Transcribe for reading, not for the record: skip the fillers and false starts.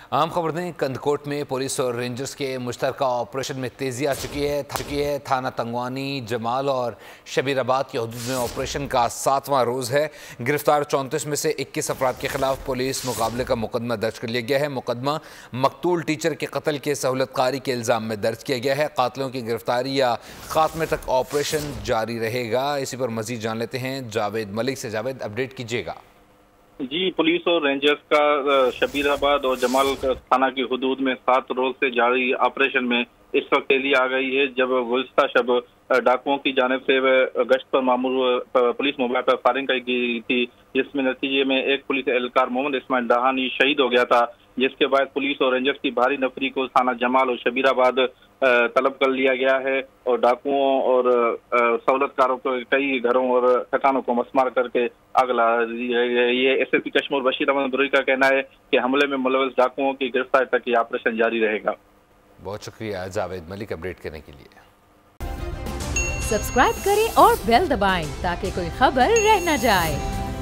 आम खबर दें, कंदकोट में पुलिस और रेंजर्स के मुश्तरका ऑपरेशन में तेजी आ चुकी है। थाना तंगवानी, जमाल और शबीराबाद की हदूद में ऑपरेशन का 7वां रोज़ है। गिरफ्तार 34 में से 21 अफराद के खिलाफ पुलिस मुकाबले का मुकदमा दर्ज कर लिया गया है। मुकदमा मकतूल टीचर के कत्ल के सहूलतकारी के इल्ज़ाम में दर्ज किया गया है। कातिलों की गिरफ्तारी या खात्मे तक ऑपरेशन जारी रहेगा। इसी पर मजीद जान लेते हैं जावेद मलिक से। जावेद, अपडेट कीजिएगा। जी, पुलिस और रेंजर्स का शबीराबाद और जमाल थाना की हदूद में 7 रोज से जारी ऑपरेशन में इस वक्त तेजी आ गई है, जब गुज़िश्ता शब डाकुओं की जानिब से गश्त पर मामूर पुलिस मोबाइल पर फायरिंग की गई थी, जिसमें नतीजे में एक पुलिस एहलकार मोहम्मद इस्माइल डाहानी शहीद हो गया था। जिसके बाद पुलिस और रेंजर्स की भारी नफरी को थाना जमाल और शबीराबाद तलब कर लिया गया है और डाकुओं और सहूलतकारों को कई घरों और ठिकानों को मसमार करके आग लगा दी है। ये एसएसपी कश्मीर बशीर अहमद बुरई का कहना है कि हमले में मुलविस डाकुओं की गिरफ्तारी तक ये ऑपरेशन जारी रहेगा। बहुत शुक्रिया जावेद मलिक अपडेट करने के लिए। सब्सक्राइब करें और बेल दबाएं ताकि कोई खबर रह न जाए।